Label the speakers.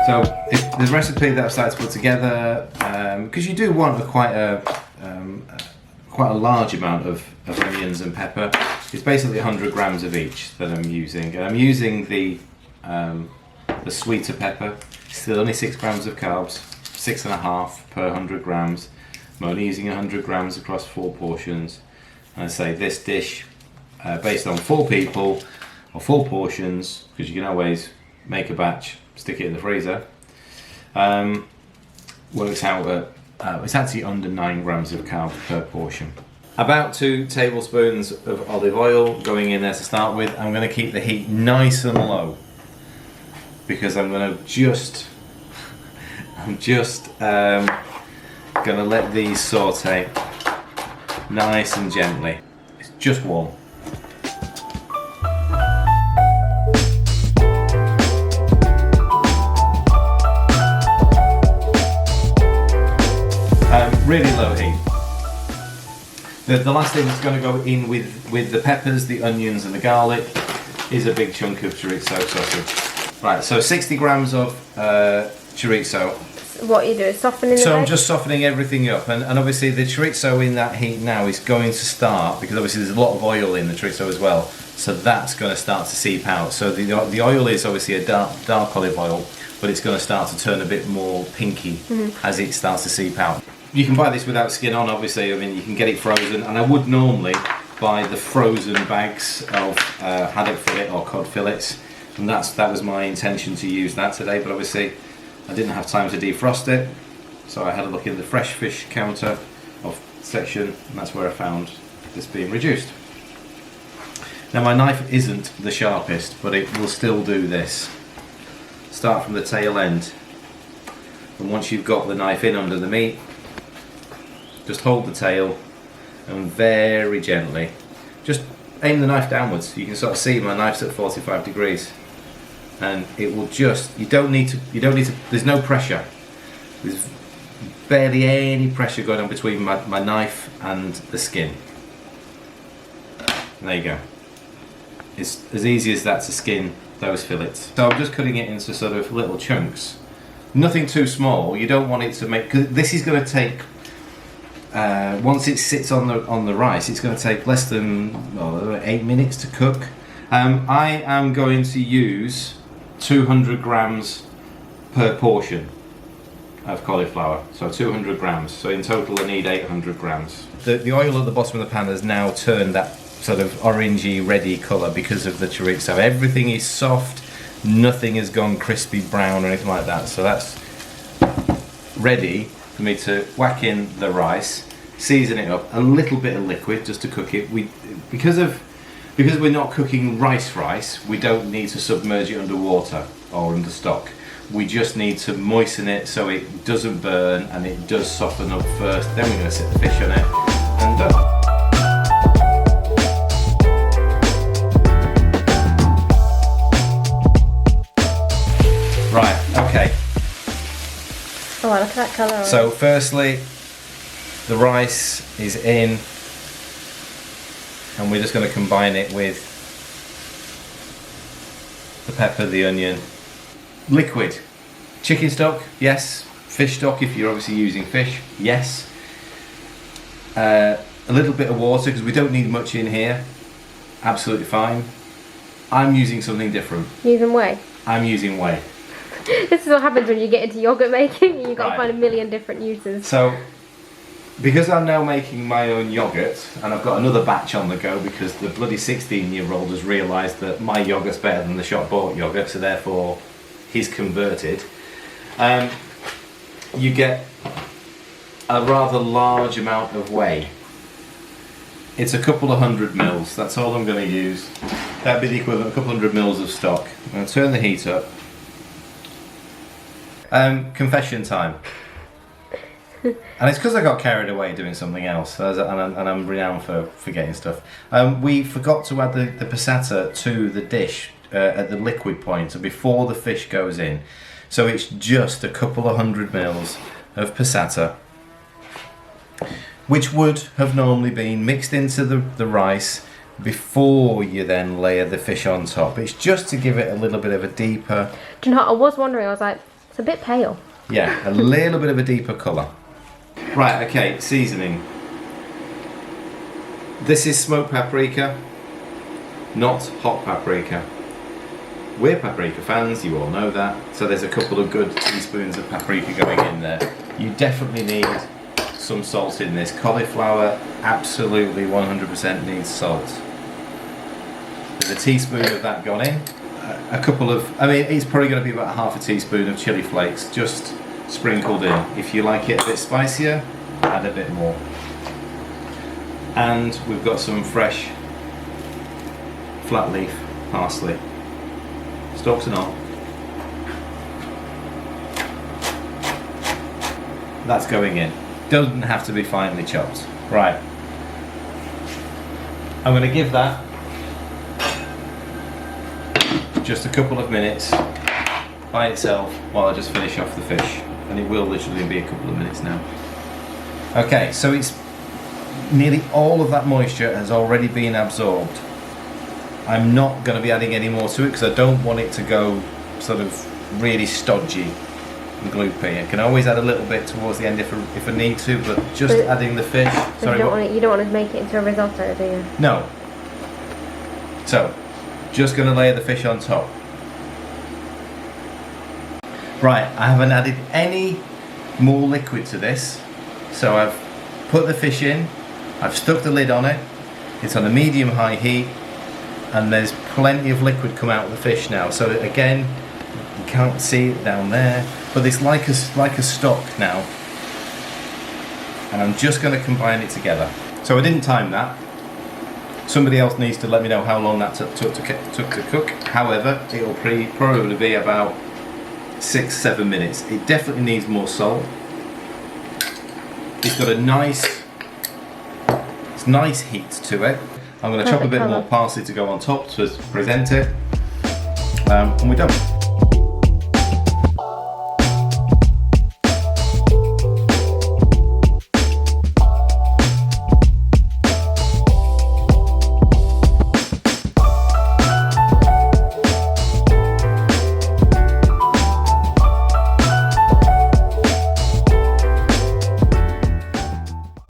Speaker 1: So if the recipe that I've started to put together, because you do want quite a large amount of onions and pepper, it's basically 100 grams of each that I'm using. And I'm using the sweeter pepper. Still only 6 grams of carbs, 6.5 per 100 grams. I'm only using 100 grams across 4 portions. And I say this dish, based on 4 people or 4 portions, because you can always make a batch, stick it in the freezer, works out at it's actually under 9 grams of carb per portion. About 2 tablespoons of olive oil going in there to start with. I'm going to keep the heat nice and low because I'm going to just going to let these saute nice and gently. It's just warm. Really low heat. The last thing that's going to go in with the peppers, the onions and the garlic is a big chunk of chorizo sausage. Right, so 60 grams of chorizo.
Speaker 2: What you do is softening
Speaker 1: So
Speaker 2: the
Speaker 1: I'm just softening everything up, and obviously the chorizo in that heat now is going to start, because obviously there's a lot of oil in the chorizo as well, so that's going to start to seep out. So the oil is obviously a dark olive oil, but it's going to start to turn a bit more pinky as it starts to seep out. You can buy this without skin on, obviously. I mean, you can get it frozen, and I would normally buy the frozen bags of haddock fillet or cod fillets, and that was my intention to use that today, but obviously I didn't have time to defrost it, so I had a look in the fresh fish counter section, and that's where I found this being reduced. Now my knife isn't the sharpest, but it will still do this. Start from the tail end, and once you've got the knife in under the meat, just hold the tail and very gently, just aim the knife downwards. You can sort of see my knife's at 45 degrees, and it will just, you don't need to, there's no pressure. There's barely any pressure going on between my knife and the skin. And there you go. It's as easy as that to skin those fillets. So I'm just cutting it into sort of little chunks. Nothing too small. You don't want it to make, because this is going to take, once it sits on the rice, it's going to take less than 8 minutes to cook. I am going to use 200 grams per portion of cauliflower, so 200 grams. So in total I need 800 grams. The oil at the bottom of the pan has now turned that sort of orangey ready colour because of the chorizo. Everything is soft, nothing has gone crispy brown or anything like that. So that's ready for me to whack in the rice, season it up, a little bit of liquid just to cook it. Because we're not cooking rice, we don't need to submerge it under water or under stock. We just need to moisten it so it doesn't burn and it does soften up first. Then we're going to sit the fish on it and done. Right, okay.
Speaker 2: Oh, look at that colour.
Speaker 1: So firstly, the rice is in, and we're just going to combine it with the pepper, the onion. Liquid. Chicken stock, yes. Fish stock, if you're obviously using fish, yes. A little bit of water, because we don't need much in here. Absolutely fine. I'm using something different.
Speaker 2: Using whey?
Speaker 1: I'm using whey.
Speaker 2: This is what happens when you get into yogurt making. You've got to find a million different uses.
Speaker 1: So, because I'm now making my own yogurt, and I've got another batch on the go because the bloody 16-year-old has realised that my yogurt's better than the shop bought yogurt, so therefore he's converted. You get a rather large amount of whey. It's a couple of 100 mils, that's all I'm going to use. That'd be the equivalent of a couple 100 mils of stock. I'm going to turn the heat up. Confession time. And it's because I got carried away doing something else, and I'm renowned for forgetting stuff. We forgot to add the passata to the dish at the liquid point, so before the fish goes in. So it's just a couple of 100 mils of passata, which would have normally been mixed into the rice before you then layer the fish on top. It's just to give it a little bit of a deeper...
Speaker 2: Do you know what, I was wondering, I was like, It's a bit pale.
Speaker 1: Yeah, a little bit of a deeper colour. Right, okay, seasoning. This is smoked paprika, not hot paprika. We're paprika fans, you all know that, so there's a couple of good teaspoons of paprika going in there. You definitely need some salt in this. Cauliflower absolutely 100% needs salt. There's a teaspoon of that gone in. A couple of, I mean, it's probably going to be about half a teaspoon of chili flakes just sprinkled in. If you like it a bit spicier, add a bit more. And we've got some fresh flat leaf parsley. Stalks and all. That's going in. Doesn't have to be finely chopped. Right. I'm going to give that just a couple of minutes by itself while I just finish off the fish. And it will literally be a couple of minutes now. Okay, so it's nearly all of that moisture has already been absorbed. I'm not going to be adding any more to it because I don't want it to go sort of really stodgy and gloopy. I can always add a little bit towards the end if I need to, but just adding the fish. Sorry,
Speaker 2: you don't want to make it into a risotto, do you?
Speaker 1: No. So, just going to layer the fish on top. Right, I haven't added any more liquid to this. So I've put the fish in, I've stuck the lid on it, it's on a medium-high heat, and there's plenty of liquid come out of the fish now. So again, you can't see it down there, but it's like a stock now. And I'm just going to combine it together. So I didn't time that. Somebody else needs to let me know how long that took to cook. However, it'll probably be about 6-7 minutes. It definitely needs more salt. It's got a nice heat to it. I'm going to chop a bit more parsley to go on top to present it, and we're done.